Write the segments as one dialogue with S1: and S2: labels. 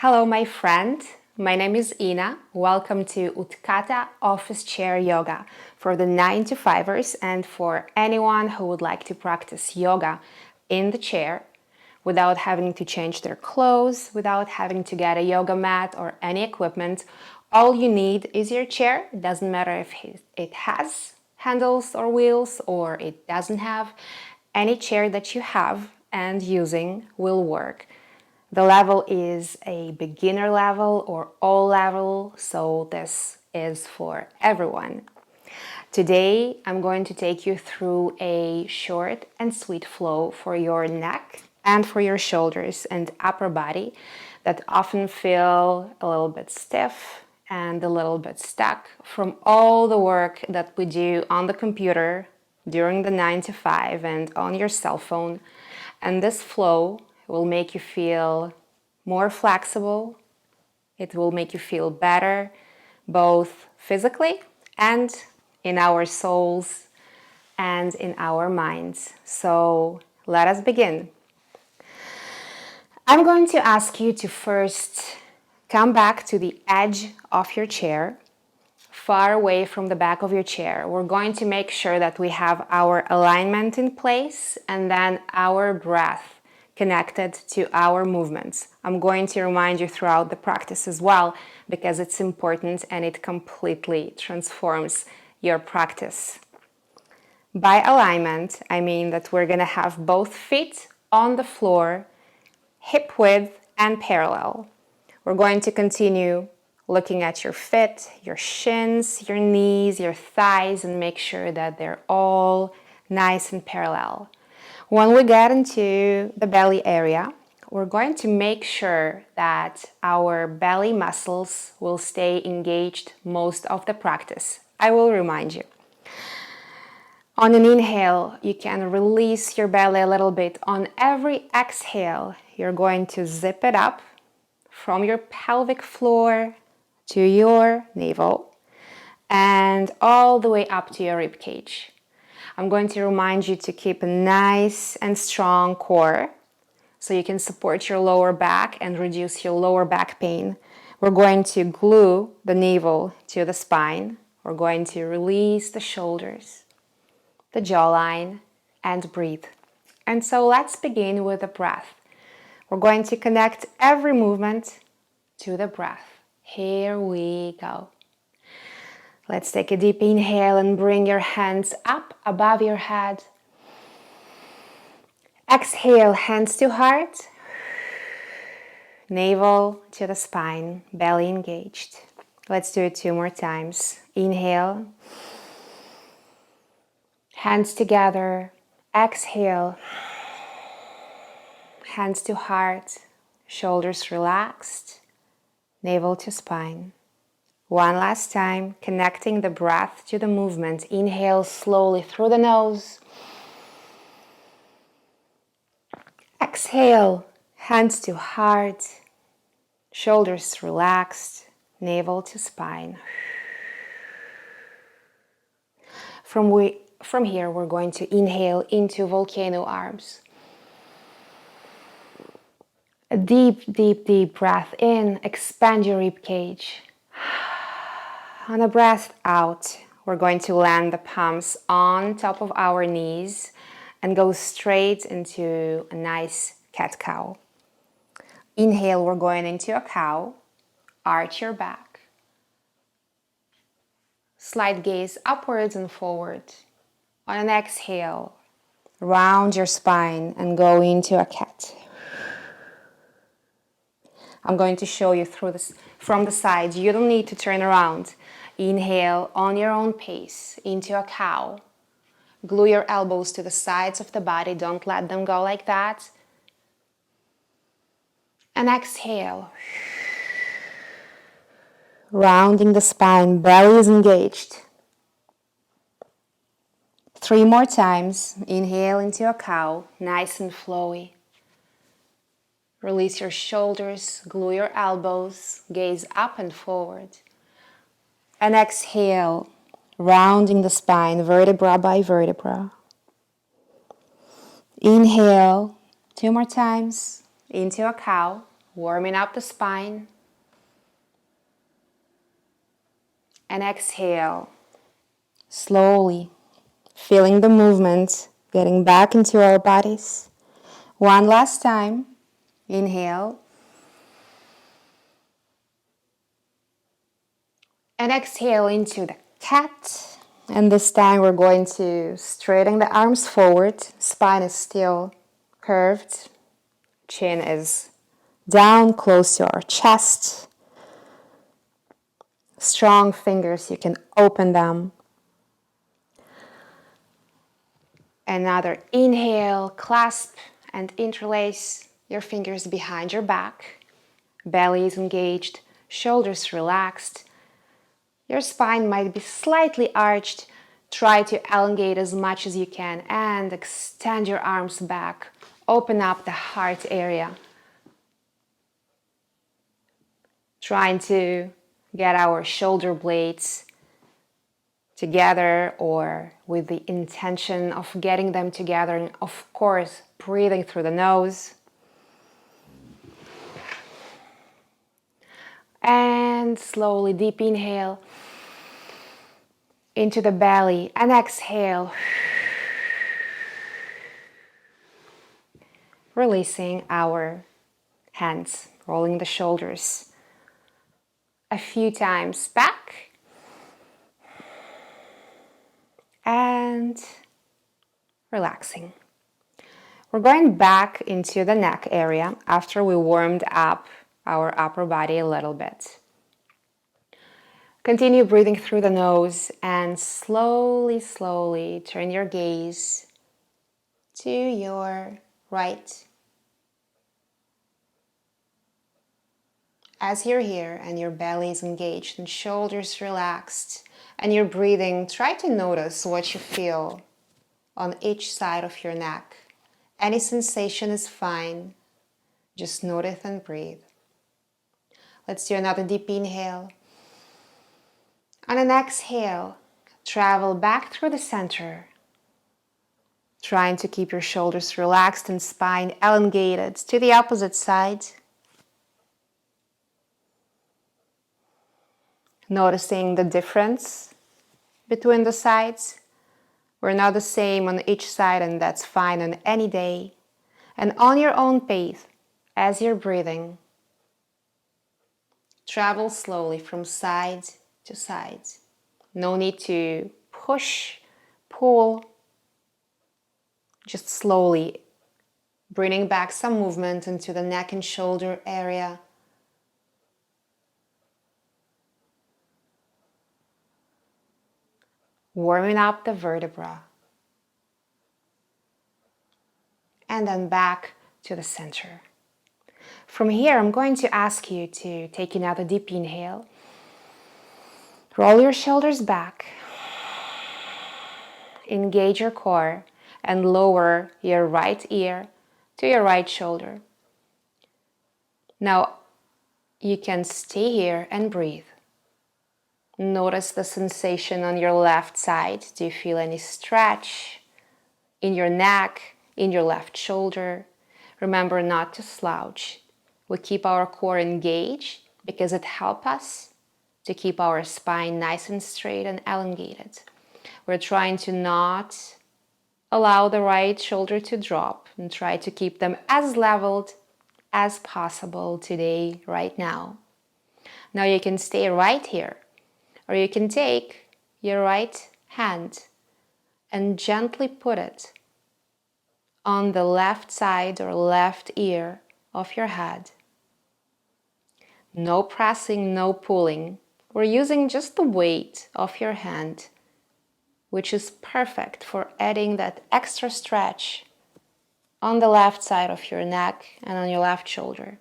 S1: Hello, my friend. My name is Ina. Welcome to UTKATA Office Chair Yoga for the 9-to-5ers and for anyone who would like to practice yoga in the chair without having to change their clothes, without having to get a yoga mat or any equipment. All you need is your chair. It doesn't matter if it has handles or wheels or it doesn't have. Any chair that you have and using will work. The level is a beginner level or all level, so this is for everyone. Today, I'm going to take you through a short and sweet flow for your neck and for your shoulders and upper body that often feel a little bit stiff and a little bit stuck from all the work that we do on the computer during the 9 to 5 and on your cell phone. And this flow will make you feel more flexible. It will make you feel better, both physically and in our souls and in our minds. So let us begin. I'm going to ask you to first come back to the edge of your chair, far away from the back of your chair. We're going to make sure that we have our alignment in place and then our breath connected to our movements. I'm going to remind you throughout the practice as well because it's important and it completely transforms your practice. By alignment, I mean that we're going to have both feet on the floor, hip width and parallel. We're going to continue looking at your feet, your shins, your knees, your thighs, and make sure that they're all nice and parallel. When we get into the belly area, we're going to make sure that our belly muscles will stay engaged most of the practice. I will remind you. On an inhale, you can release your belly a little bit. On every exhale, you're going to zip it up from your pelvic floor to your navel and all the way up to your rib cage. I'm going to remind you to keep a nice and strong core so you can support your lower back and reduce your lower back pain. We're going to glue the navel to the spine. We're going to release the shoulders, the jawline, and breathe. And so let's begin with the breath. We're going to connect every movement to the breath. Here we go. Let's take a deep inhale and bring your hands up above your head. Exhale, hands to heart. Navel to the spine, belly engaged. Let's do it 2 more times. Inhale. Hands together. Exhale. Hands to heart. Shoulders relaxed. Navel to spine. One last time, connecting the breath to the movement. Inhale slowly through the nose. Exhale, hands to heart, shoulders relaxed, navel to spine. From here, we're going to inhale into volcano arms. A deep, deep, deep breath in, expand your rib cage. On a breath out, we're going to land the palms on top of our knees and go straight into a nice cat-cow. Inhale, we're going into a cow. Arch your back. Slight gaze upwards and forward. On an exhale, round your spine and go into a cat. I'm going to show you through this from the side. You don't need to turn around. Inhale on your own pace into a cow. Glue your elbows to the sides of the body. Don't let them go like that. And exhale. Rounding the spine, belly is engaged. 3 more times. Inhale into a cow, nice and flowy. Release your shoulders, glue your elbows, gaze up and forward. And exhale, rounding the spine, vertebra by vertebra. Inhale, 2 more times, into a cow, warming up the spine. And exhale, slowly, feeling the movement, getting back into our bodies. One last time, inhale. And exhale into the cat. And this time we're going to straighten the arms forward. Spine is still curved. Chin is down, close to our chest. Strong fingers, you can open them. Another inhale, clasp and interlace your fingers behind your back. Belly is engaged, shoulders relaxed. Your spine might be slightly arched. Try to elongate as much as you can and extend your arms back. Open up the heart area. Trying to get our shoulder blades together or with the intention of getting them together, and of course breathing through the nose. And slowly deep inhale into the belly and exhale, releasing our hands, rolling the shoulders a few times back. And relaxing. We're going back into the neck area after we warmed up our upper body a little bit. Continue breathing through the nose and slowly, slowly turn your gaze to your right. As you're here and your belly is engaged and shoulders relaxed and you're breathing, try to notice what you feel on each side of your neck. Any sensation is fine. Just notice and breathe. Let's do another deep inhale. On an exhale, travel back through the center, trying to keep your shoulders relaxed and spine elongated to the opposite side. Noticing the difference between the sides. We're not the same on each side, and that's fine on any day. And on your own pace, as you're breathing, travel slowly from side to side. No need to push, pull, just slowly bringing back some movement into the neck and shoulder area. Warming up the vertebra. And then back to the center. From here, I'm going to ask you to take another deep inhale. Roll your shoulders back. Engage your core and lower your right ear to your right shoulder. Now, you can stay here and breathe. Notice the sensation on your left side. Do you feel any stretch in your neck, in your left shoulder? Remember not to slouch. We keep our core engaged because it helps us to keep our spine nice and straight and elongated. We're trying to not allow the right shoulder to drop and try to keep them as leveled as possible today, right now. Now you can stay right here, or you can take your right hand and gently put it on the left side or left ear of your head. No pressing, no pulling. We're using just the weight of your hand, which is perfect for adding that extra stretch on the left side of your neck and on your left shoulder.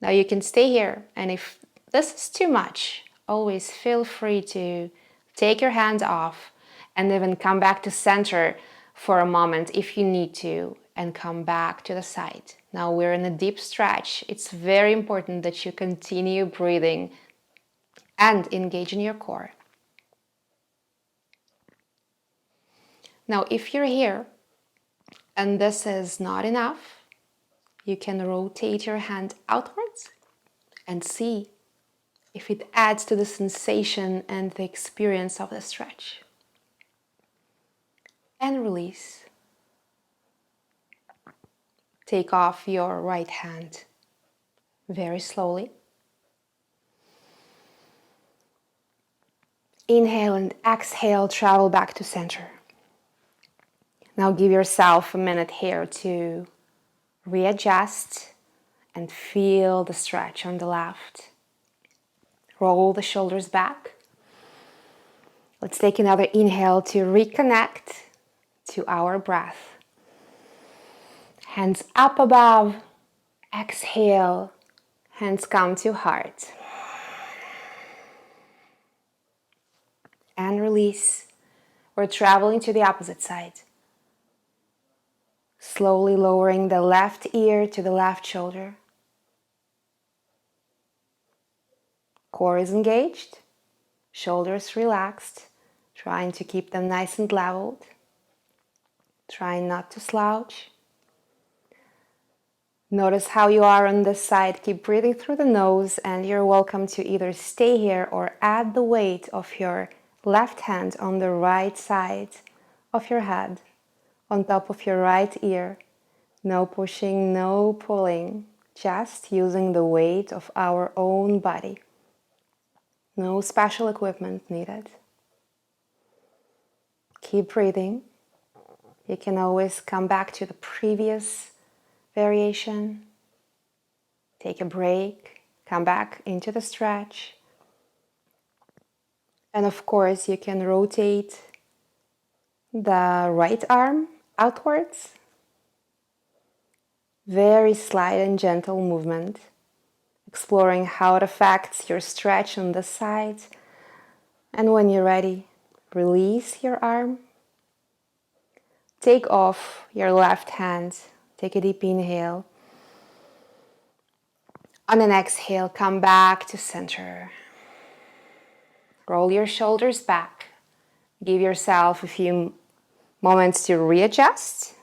S1: Now you can stay here, and if this is too much, always feel free to take your hand off and even come back to center for a moment if you need to, and come back to the side. Now we're in a deep stretch. It's very important that you continue breathing and engage in your core. Now, if you're here and this is not enough, You can rotate your hand outwards and see if it adds to the sensation and the experience of the stretch. And release. Take off your right hand very slowly. Inhale and exhale, travel back to center. Now give yourself a minute here to readjust and feel the stretch on the left. Roll the shoulders back. Let's take another inhale to reconnect to our breath. Hands up above. Exhale. Hands come to heart. And release. We're traveling to the opposite side. Slowly lowering the left ear to the left shoulder. Core is engaged. Shoulders relaxed. Trying to keep them nice and leveled. Trying not to slouch. Notice how you are on this side. Keep breathing through the nose, and you're welcome to either stay here or add the weight of your left hand on the right side of your head, on top of your right ear. No pushing, no pulling, just using the weight of our own body. No special equipment needed. Keep breathing. You can always come back to the previous variation. Take a break, come back into the stretch. And of course, you can rotate the right arm outwards. Very slight and gentle movement, exploring how it affects your stretch on the side. And when you're ready, release your arm. Take off your left hand. Take a deep inhale. On an exhale, come back to center. Roll your shoulders back. Give yourself a few moments to readjust.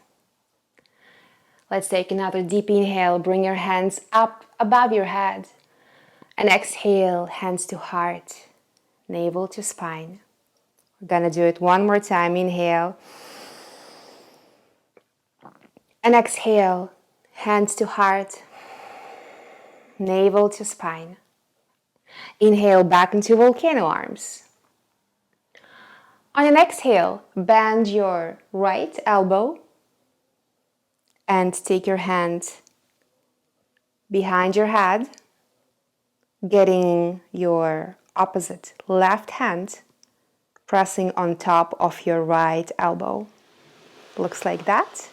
S1: Let's take another deep inhale. Bring your hands up above your head. And exhale, hands to heart, navel to spine. We're gonna do it one more time. Inhale. And exhale, hands to heart, navel to spine. Inhale back into volcano arms. On an exhale, bend your right elbow and take your hand behind your head, getting your opposite left hand pressing on top of your right elbow. Looks like that.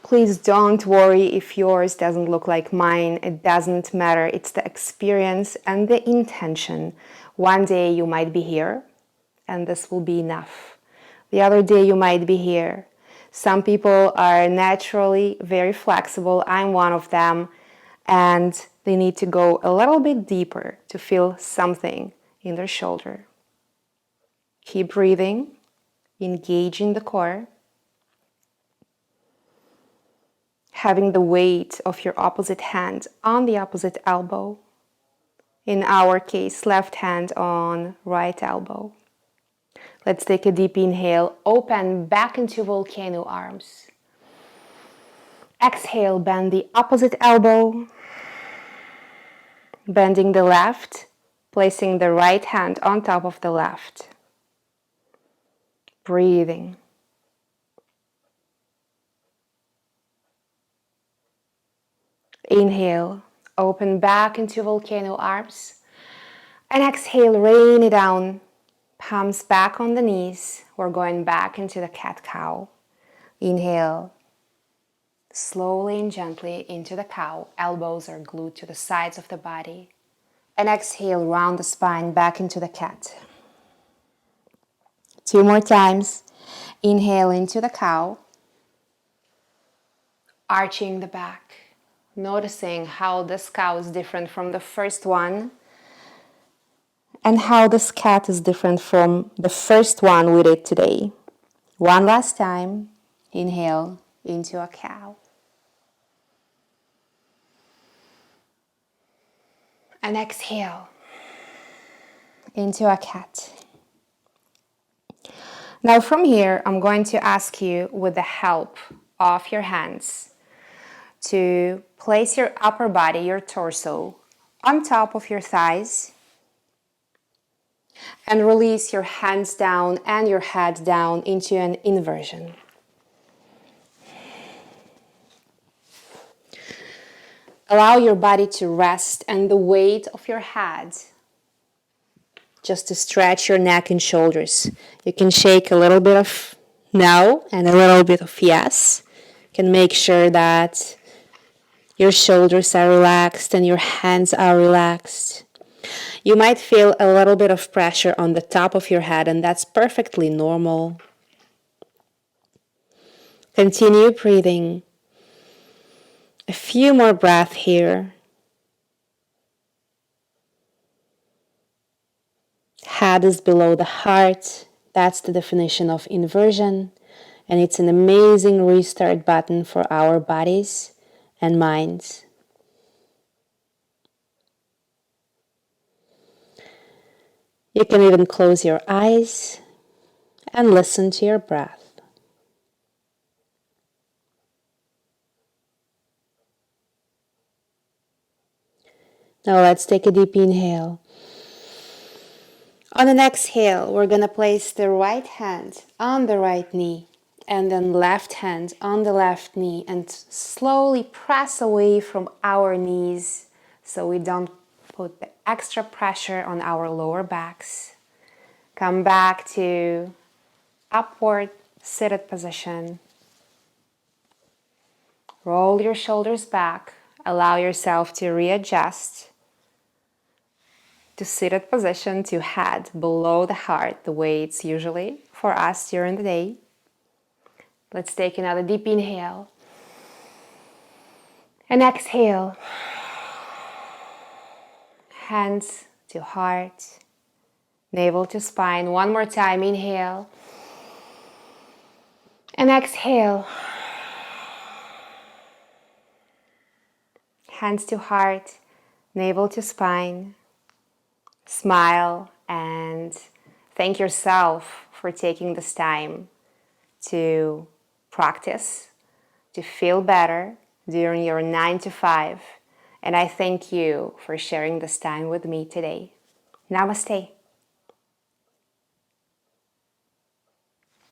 S1: Please don't worry if yours doesn't look like mine. It doesn't matter. It's the experience and the intention. One day you might be here and this will be enough. The other day you might be here. Some people are naturally very flexible. I'm one of them. And they need to go a little bit deeper to feel something in their shoulder. Keep breathing. Engaging the core. Having the weight of your opposite hand on the opposite elbow. In our case, left hand on right elbow. Let's take a deep inhale. Open back into volcano arms. Exhale, bend the opposite elbow. Bending the left, placing the right hand on top of the left. Breathing. Inhale, open back into volcano arms. And exhale, rain it down. Palms back on the knees. We're going back into the cat-cow. Inhale, slowly and gently into the cow. Elbows are glued to the sides of the body. And exhale, round the spine back into the cat. 2 more times. Inhale into the cow. Arching the back. Noticing how this cow is different from the first one. And how this cat is different from the first one we did today. One last time. Inhale into a cow. And exhale into a cat. Now from here, I'm going to ask you, with the help of your hands, to place your upper body, your torso, on top of your thighs and release your hands down and your head down into an inversion. Allow your body to rest and the weight of your head just to stretch your neck and shoulders. You can shake a little bit of no and a little bit of yes. You can make sure that your shoulders are relaxed and your hands are relaxed. You might feel a little bit of pressure on the top of your head, and that's perfectly normal. Continue breathing. A few more breaths here. Head is below the heart. That's the definition of inversion. And it's an amazing restart button for our bodies and minds. You can even close your eyes and listen to your breath. Now let's take a deep inhale. On an exhale, we're going to place the right hand on the right knee and then left hand on the left knee and slowly press away from our knees so we don't put the extra pressure on our lower backs. Come back to upward seated position. Roll your shoulders back. Allow yourself to readjust to seated position, to head below the heart, the way it's usually for us during the day. Let's take another deep inhale. And exhale. Hands to heart, navel to spine. One more time, inhale. And exhale. Hands to heart, navel to spine. Smile and thank yourself for taking this time to practice, to feel better during your 9 to 5. And I thank you for sharing this time with me today. Namaste.